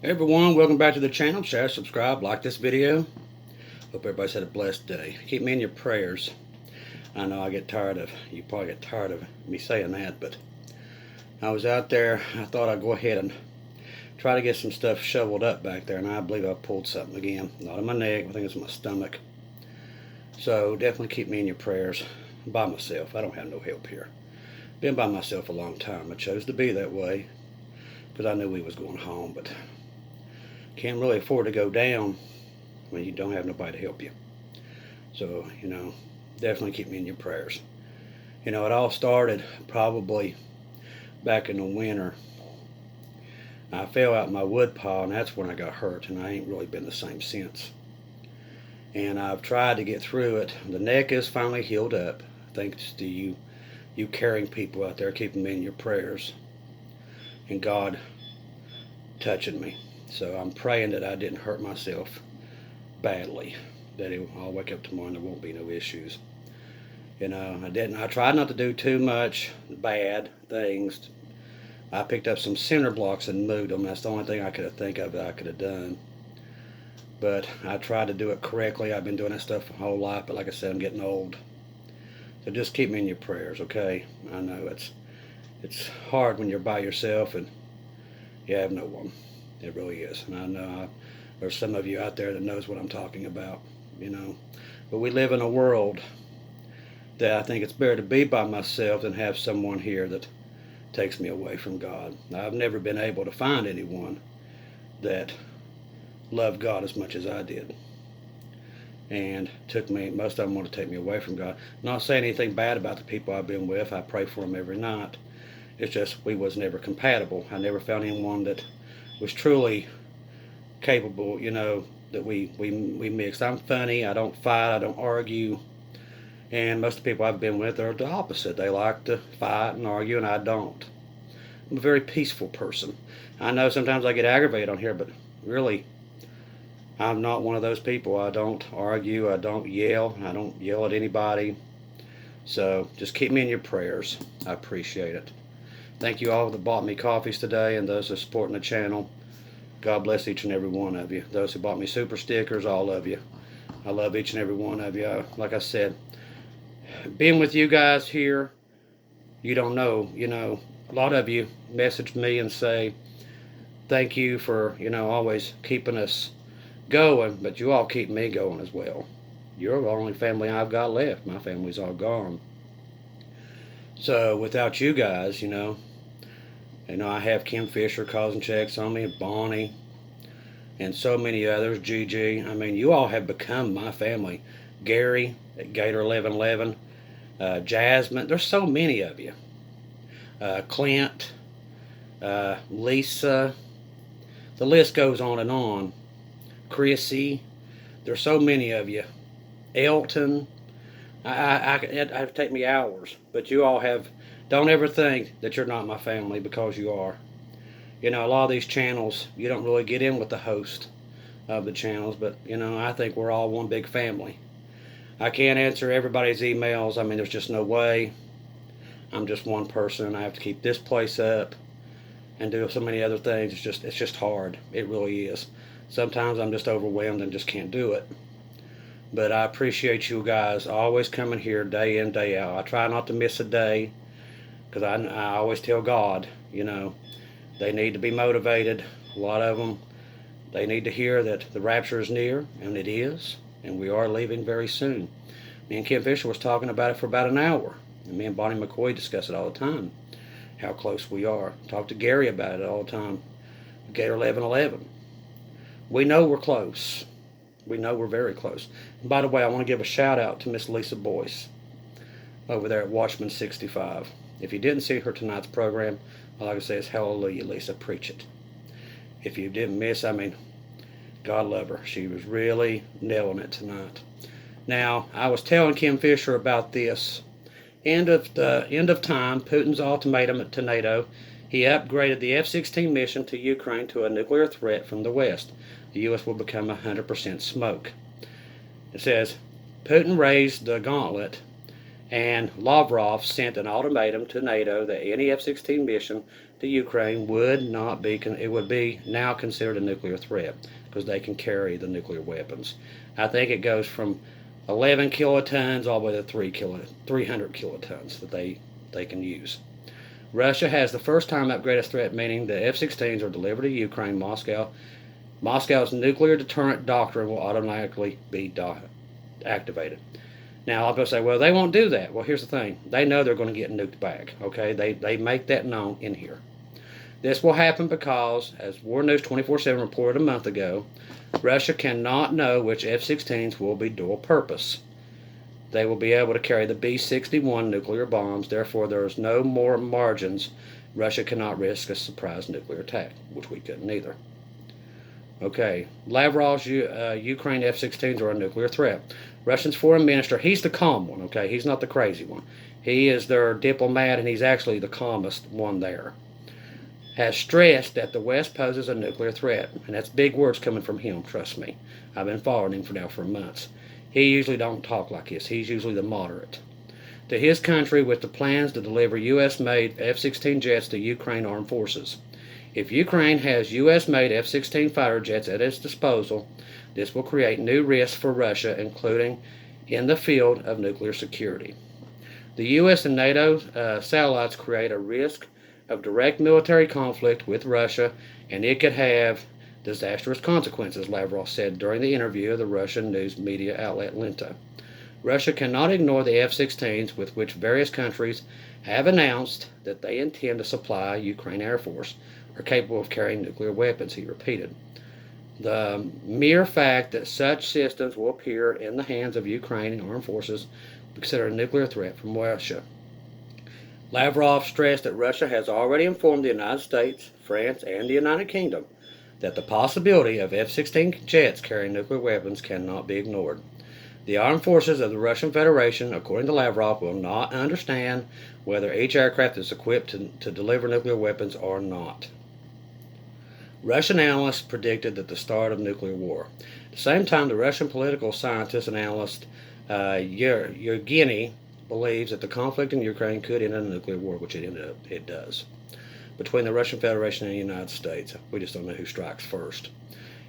Hey everyone, welcome back to the channel. Share, subscribe, like this video. Hope everybody's had a blessed day. Keep me in your prayers. I know you probably get tired of me saying that, but I was out there. I thought I'd go ahead and try to get some stuff shoveled up back there, and I believe I pulled something again. Not in my neck, I think it's in my stomach. So definitely keep me in your prayers. I'm by myself. I don't have no help here. Been by myself a long time. I chose to be that way because I knew we was going home, but can't really afford to go down when you don't have nobody to help you. So, definitely keep me in your prayers. It all started probably back in the winter. I fell out in my wood pile, and that's when I got hurt, and I ain't really been the same since. And I've tried to get through it. The neck is finally healed up, thanks to you caring people out there keeping me in your prayers, and God touching me. So I'm praying that I didn't hurt myself badly, that I'll wake up tomorrow and there won't be no issues. I tried not to do too much bad things. I picked up some cinder blocks and moved them. That's the only thing I could think of that I could have done. But I tried to do it correctly. I've been doing that stuff my whole life, but like I said, I'm getting old. So just keep me in your prayers, okay? I know it's hard when you're by yourself and you have no one. It really is. And I know there's some of you out there that knows what I'm talking about, But we live in a world that I think it's better to be by myself than have someone here that takes me away from God. I've never been able to find anyone that loved God as much as I did. And most of them want to take me away from God. Not saying anything bad about the people I've been with. I pray for them every night. It's just we was never compatible. I never found anyone that was truly capable, that we mixed. I'm funny. I don't fight. I don't argue. And most of the people I've been with are the opposite. They like to fight and argue, and I don't. I'm a very peaceful person. I know sometimes I get aggravated on here, but really, I'm not one of those people. I don't argue. I don't yell. I don't yell at anybody. So just keep me in your prayers. I appreciate it. Thank you all that bought me coffees today and those that are supporting the channel. God bless each and every one of you. Those who bought me super stickers, all of you. I love each and every one of you. Like I said, being with you guys here, you don't know, a lot of you message me and say, thank you for, always keeping us going, but you all keep me going as well. You're the only family I've got left. My family's all gone. So without you guys, I have Kim Fisher causing checks on me, Bonnie, and so many others, Gigi. I mean, you all have become my family. Gary at Gator 1111, Jasmine. There's so many of you. Clint, Lisa. The list goes on and on. Chrissy. There's so many of you. Elton. It'd take me hours, but you all have. Don't ever think that you're not my family, because you are. A lot of these channels, you don't really get in with the host of the channels, but I think we're all one big family. I can't answer everybody's emails. I mean, there's just no way. I'm just one person. I have to keep this place up and do so many other things. It's just hard. It really is. Sometimes I'm just overwhelmed and just can't do it. But I appreciate you guys always coming here day in, day out. I try not to miss a day, because I always tell God, they need to be motivated. A lot of them, they need to hear that the rapture is near, and it is, and we are leaving very soon. Me and Kim Fisher was talking about it for about an hour, and me and Bonnie McCoy discuss it all the time, how close we are. Talk to Gary about it all the time, Gator 1111. We know we're close. We know we're very close. And by the way, I want to give a shout out to Miss Lisa Boyce over there at Watchman 65. If you didn't see her tonight's program, all I can say is hallelujah, Lisa, preach it. If you didn't miss, God love her. She was really nailing it tonight. Now, I was telling Kim Fisher about this. End of time, Putin's ultimatum to NATO. He upgraded the F-16 mission to Ukraine to a nuclear threat from the West. The U.S. will become 100% smoke. It says, Putin raised the gauntlet, and Lavrov sent an ultimatum to NATO that any F-16 mission to Ukraine would not be, it would be now considered a nuclear threat because they can carry the nuclear weapons. I think it goes from 11 kilotons all the way to 300 kilotons that they can use. Russia has the first time upgraded threat, meaning the F-16s are delivered to Ukraine. Moscow's nuclear deterrent doctrine will automatically be activated. Now, I'm going to say, well, they won't do that. Well, here's the thing. They know they're going to get nuked back, okay? They make that known in here. This will happen because, as War News 24/7 reported a month ago, Russia cannot know which F-16s will be dual purpose. They will be able to carry the B-61 nuclear bombs. Therefore, there is no more margins. Russia cannot risk a surprise nuclear attack, which we couldn't either. Okay, Lavrov's Ukraine F-16s are a nuclear threat. Russia's foreign minister, he's the calm one, okay? He's not the crazy one. He is their diplomat, and he's actually the calmest one there. Has stressed that the West poses a nuclear threat. And that's big words coming from him, trust me. I've been following him for months. He usually don't talk like this. He's usually the moderate. To his country with the plans to deliver U.S.-made F-16 jets to Ukraine armed forces. If Ukraine has U.S.-made F-16 fighter jets at its disposal, this will create new risks for Russia, including in the field of nuclear security. The U.S. and NATO satellites create a risk of direct military conflict with Russia, and it could have disastrous consequences, Lavrov said during the interview of the Russian news media outlet Lenta. Russia cannot ignore the F-16s, with which various countries have announced that they intend to supply Ukraine Air Force, are capable of carrying nuclear weapons, he repeated. The mere fact that such systems will appear in the hands of Ukrainian armed forces is considered a nuclear threat from Russia. Lavrov stressed that Russia has already informed the United States, France, and the United Kingdom that the possibility of F-16 jets carrying nuclear weapons cannot be ignored. The armed forces of the Russian Federation, according to Lavrov, will not understand whether each aircraft is equipped to deliver nuclear weapons or not. Russian analysts predicted that the start of nuclear war. At the same time, the Russian political scientist and analyst Yevgeny believes that the conflict in Ukraine could end in a nuclear war, which it does, between the Russian Federation and the United States. We just don't know who strikes first.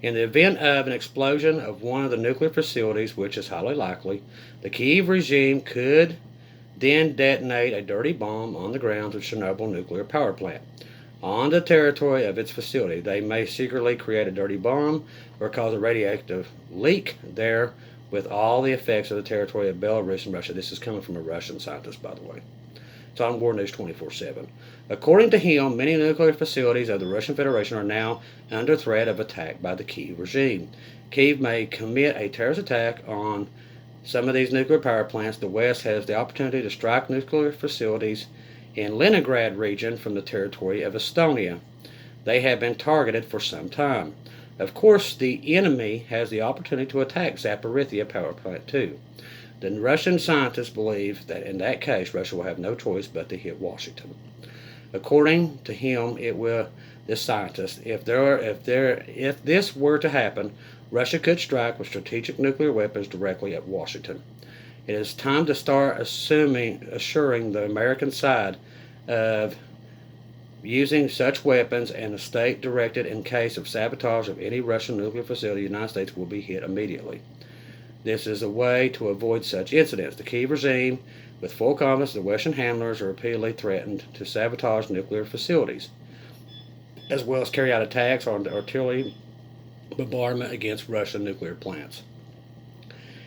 In the event of an explosion of one of the nuclear facilities, which is highly likely, the Kyiv regime could then detonate a dirty bomb on the grounds of Chernobyl nuclear power plant. On the territory of its facility, they may secretly create a dirty bomb or cause a radioactive leak there, with all the effects of the territory of Belarus and Russia. This is coming from a Russian scientist, by the way. It's on War News 24/7. According to him, many nuclear facilities of the Russian Federation are now under threat of attack by the Kyiv regime. Kyiv may commit a terrorist attack on some of these nuclear power plants. The West has the opportunity to strike nuclear facilities in Leningrad region from the territory of Estonia. They have been targeted for some time. Of course, the enemy has the opportunity to attack Zaporizhzhia power plant too. The Russian scientists believe that in that case, Russia will have no choice but to hit Washington. According to him, it will. This scientist, if this were to happen, Russia could strike with strategic nuclear weapons directly at Washington. It is time to start assuring the American side of using such weapons, and the state directed in case of sabotage of any Russian nuclear facility, the United States will be hit immediately. This is a way to avoid such incidents. The Kyiv regime, with full confidence, the Western handlers are repeatedly threatened to sabotage nuclear facilities, as well as carry out attacks on artillery bombardment against Russian nuclear plants.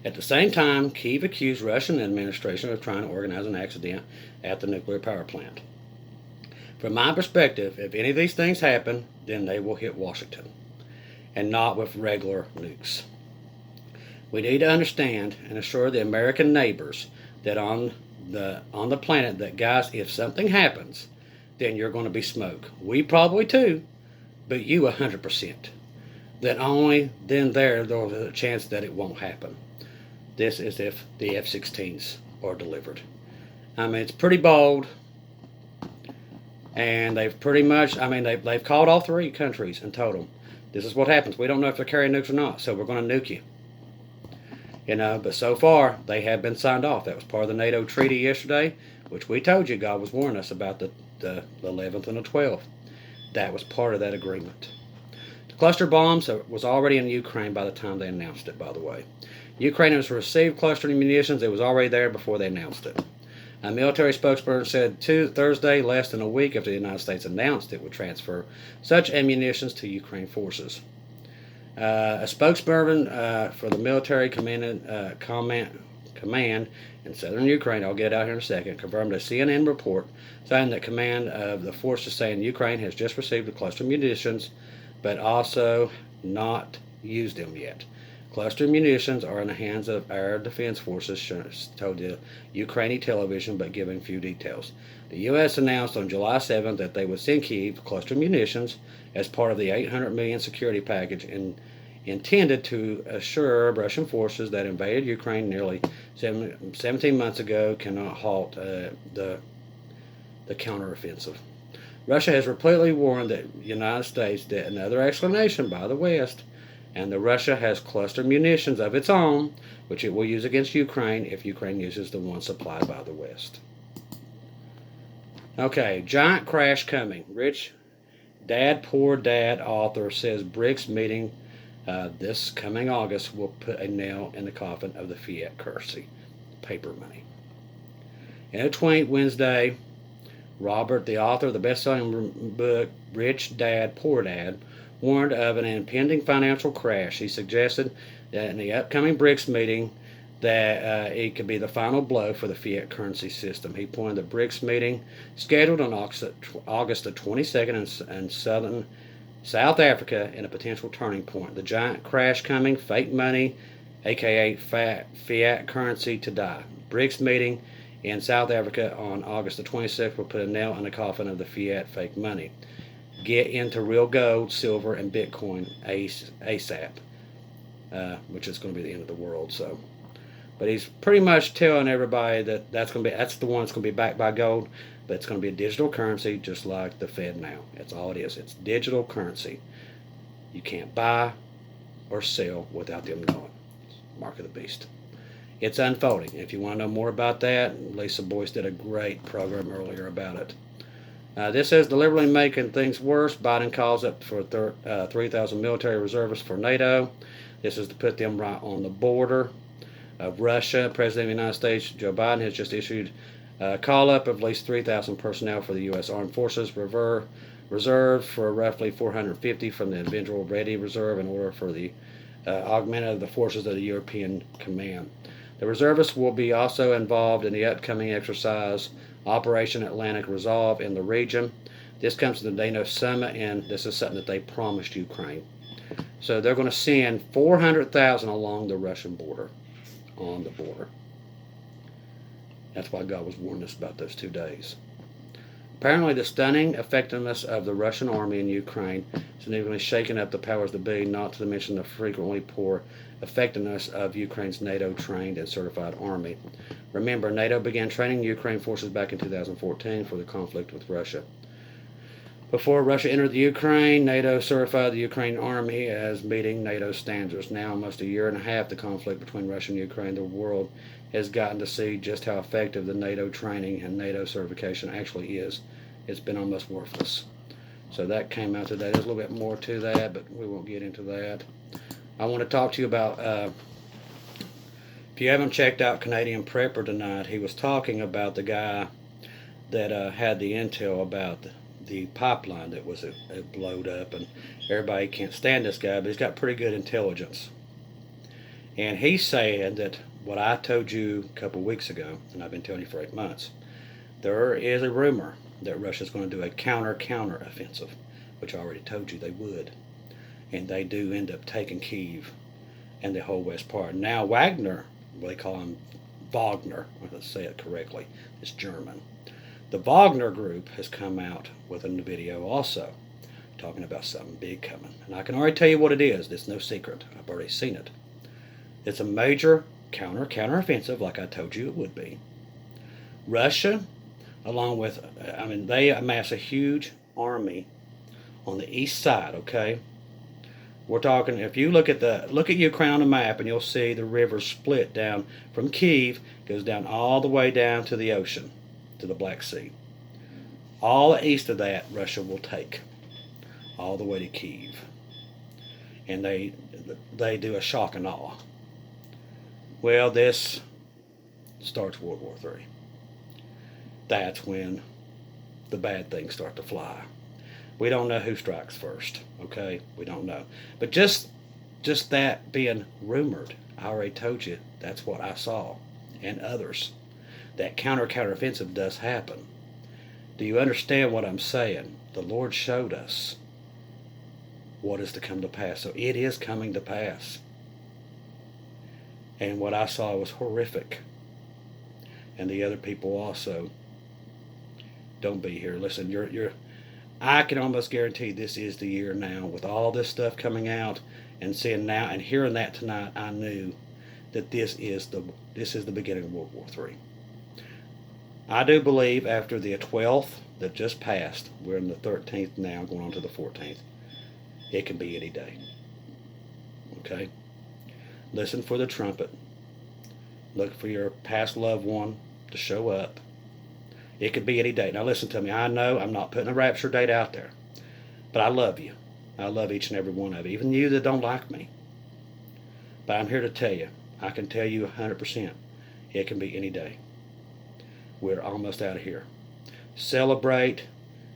At the same time, Kyiv accused Russian administration of trying to organize an accident at the nuclear power plant. From my perspective, if any of these things happen, then they will hit Washington, and not with regular nukes. We need to understand and assure the American neighbors that on the planet that, guys, if something happens, then you're going to be smoke. We probably too, but you 100%. Then there's a chance that it won't happen. This is if the F-16s are delivered. I mean, it's pretty bold. And they've pretty much, they've called all three countries and told them, this is what happens. We don't know if they're carrying nukes or not, so we're going to nuke you. But so far, they have been signed off. That was part of the NATO treaty yesterday, which we told you God was warning us about the the 11th and the 12th. That was part of that agreement. The cluster bombs was already in Ukraine by the time they announced it, by the way. Ukraine has received cluster munitions. It was already there before they announced it. A military spokesperson said Thursday, less than a week after the United States announced it would transfer such ammunitions to Ukraine forces. A spokesperson for the military command in southern Ukraine, I'll get out here in a second, confirmed a CNN report saying that command of the forces saying Ukraine has just received the cluster munitions, but also not used them yet. Cluster munitions are in the hands of our defense forces, told the Ukrainian television, but giving few details. The U.S. announced on July 7th that they would send Kyiv cluster munitions as part of the $800 million security package intended to assure Russian forces that invaded Ukraine nearly 17 months ago cannot halt the counteroffensive. Russia has repeatedly warned the United States that another explanation by the West and that Russia has cluster munitions of its own, which it will use against Ukraine if Ukraine uses the one supplied by the West. Okay, giant crash coming. Rich Dad, Poor Dad author says BRICS meeting this coming August will put a nail in the coffin of the fiat currency, paper money. In a tweet Wednesday, Robert, the author of the best-selling book Rich Dad, Poor Dad, warned of an impending financial crash. He suggested that in the upcoming BRICS meeting that it could be the final blow for the fiat currency system. He pointed the BRICS meeting scheduled on August the 22nd in South Africa in a potential turning point. The giant crash coming, fake money, aka fiat currency to die. BRICS meeting in South Africa on August the 26th will put a nail in the coffin of the fiat fake money. Get into real gold, silver, and Bitcoin ASAP, which is going to be the end of the world. So, but he's pretty much telling everybody that that's the one that's going to be backed by gold, but it's going to be a digital currency, just like the Fed now. That's all it is. It's digital currency. You can't buy or sell without them knowing. Mark of the beast. It's unfolding. If you want to know more about that, Lisa Boyce did a great program earlier about it. This is deliberately making things worse. Biden calls up for 3,000 military reservists for NATO. This is to put them right on the border of Russia. President of the United States, Joe Biden, has just issued a call up of at least 3,000 personnel for the U.S. Armed Forces reserved for roughly 450 from the individual ready reserve in order for the augmented of the forces of the European Command. The reservists will be also involved in the upcoming exercise Operation Atlantic Resolve in the region. This comes to the NATO summit, and this is something that they promised Ukraine. So they're going to send 400,000 along the Russian border, on the border. That's why God was warning us about those 2 days. Apparently, the stunning effectiveness of the Russian army in Ukraine significantly shaken up the powers that be, not to mention the frequently poor effectiveness of Ukraine's NATO-trained and certified army. Remember, NATO began training Ukraine forces back in 2014 for the conflict with Russia. Before Russia entered the Ukraine, NATO certified the Ukraine army as meeting NATO standards. Now, almost a year and a half, the conflict between Russia and Ukraine, the world has gotten to see just how effective the NATO training and NATO certification actually is. It's been almost worthless. So that came out today. There's a little bit more to that, but we won't get into that. I want to talk to you about, if you haven't checked out Canadian Prepper tonight, he was talking about the guy that had the intel about the pipeline that was blowed up, and everybody can't stand this guy, but he's got pretty good intelligence. And he said that what I told you a couple weeks ago, and I've been telling you for 8 months, there is a rumor that Russia's going to do a counter offensive, which I already told you they would. And they do end up taking Kyiv and the whole west part. Now Wagner, well, they call him Wagner, let's say it correctly, it's German. The Wagner group has come out with a new video also, talking about something big coming. And I can already tell you what it is. It's no secret. I've already seen it. It's a major counter-offensive, like I told you it would be. Russia, along with, they amass a huge army on the east side, okay? We're talking, if you look at Ukraine on the map, and you'll see the river split down from Kyiv, goes down all the way down to the ocean, to the Black Sea. All east of that, Russia will take, all the way to Kyiv. And they do a shock and awe. Well, this starts World War III. That's when the bad things start to fly. We don't know who strikes first, okay? We don't know. But just that being rumored, I already told you that's what I saw, and others. That counteroffensive does happen. Do you understand what I'm saying? The Lord showed us what is to come to pass. So it is coming to pass. And what I saw was horrific. And the other people also. Don't be here. Listen, I can almost guarantee this is the year now. With all this stuff coming out and seeing now and hearing that tonight, I knew that this is the beginning of World War III. I do believe after the 12th that just passed, we're in the 13th now, going on to the 14th, it can be any day. Okay? Listen for the trumpet. Look for your past loved one to show up. It could be any day. Now listen to me. I know I'm not putting a rapture date out there, but I love you. I love each and every one of you, even you that don't like me. But I'm here to tell you, I can tell you 100%, it can be any day. We're almost out of here. Celebrate.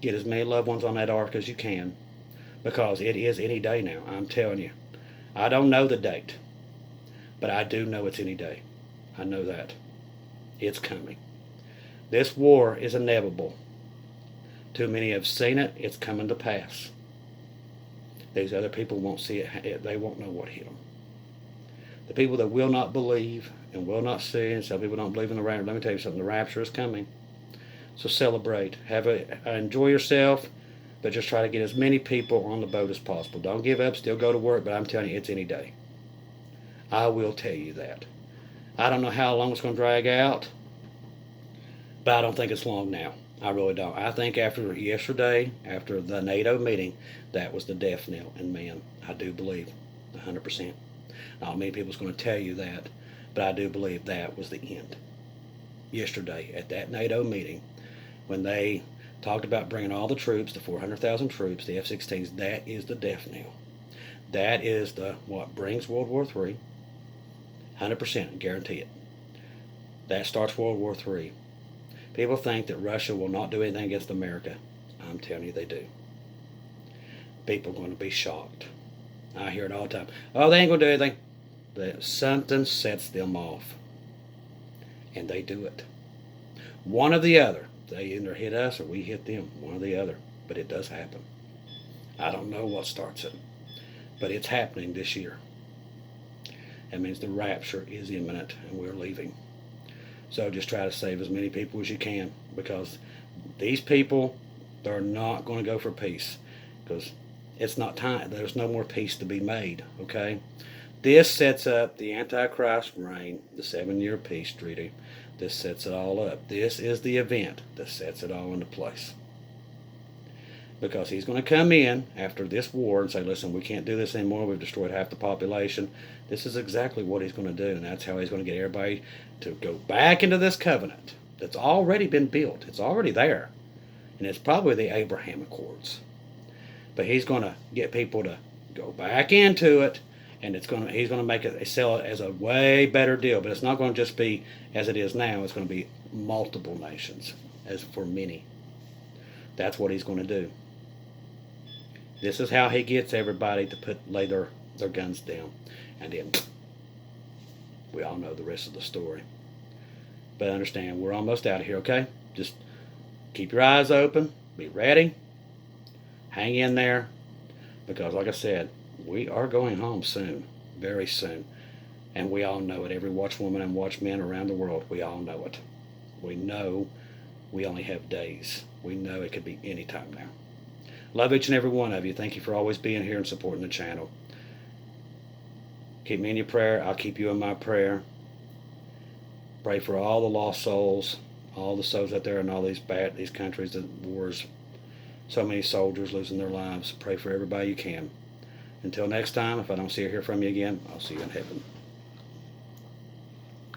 Get as many loved ones on that ark as you can, because it is any day now. I'm telling you. I don't know the date, but I do know it's any day. I know that. It's coming. This war is inevitable. Too many have seen it. It's coming to pass. These other people won't see it. They won't know what hit them. The people that will not believe and will not see, and some people don't believe in the rapture. Let me tell you something. The rapture is coming. So celebrate. Enjoy yourself, but just try to get as many people on the boat as possible. Don't give up. Still go to work, but I'm telling you, it's any day. I will tell you that. I don't know how long it's going to drag out, but I don't think it's long now. I really don't. I think after yesterday, after the NATO meeting, that was the death knell. And man, I do believe 100%. Not many people's going to tell you that, but I do believe that was the end. Yesterday at that NATO meeting, when they talked about bringing all the troops, the 400,000 troops, the F-16s, that is the death knell. That is what brings World War III. 100%, guarantee it. That starts World War III. People think that Russia will not do anything against America. I'm telling you they do. People are going to be shocked. I hear it all the time. Oh, they ain't going to do anything. Something sets them off. And they do it. One or the other. They either hit us or we hit them. One or the other. But it does happen. I don't know what starts it. But it's happening this year. That means the rapture is imminent and we're leaving. So just try to save as many people as you can, because these people, they're not going to go for peace, because it's not time. There's no more peace to be made, okay? This sets up the Antichrist reign, the 7-year peace treaty. This sets it all up. This is the event that sets it all into place. Because he's going to come in after this war and say, listen, we can't do this anymore. We've destroyed half the population. This is exactly what he's going to do, and that's how he's going to get everybody to go back into this covenant that's already been built. It's already there, and it's probably the Abraham Accords. But he's going to get people to go back into it, and he's going to make it, sell it as a way better deal. But it's not going to just be as it is now. It's going to be multiple nations, as for many. That's what he's going to do. This is how he gets everybody to lay their guns down. And then we all know the rest of the story. But understand, we're almost out of here, okay? Just keep your eyes open. Be ready. Hang in there. Because like I said, we are going home soon. Very soon. And we all know it. Every watchwoman and watchman around the world, we all know it. We know we only have days. We know it could be any time now. Love each and every one of you. Thank you for always being here and supporting the channel. Keep me in your prayer. I'll keep you in my prayer. Pray for all the lost souls, all the souls out there in all these countries, the wars, so many soldiers losing their lives. Pray for everybody you can. Until next time, if I don't see or hear from you again, I'll see you in heaven.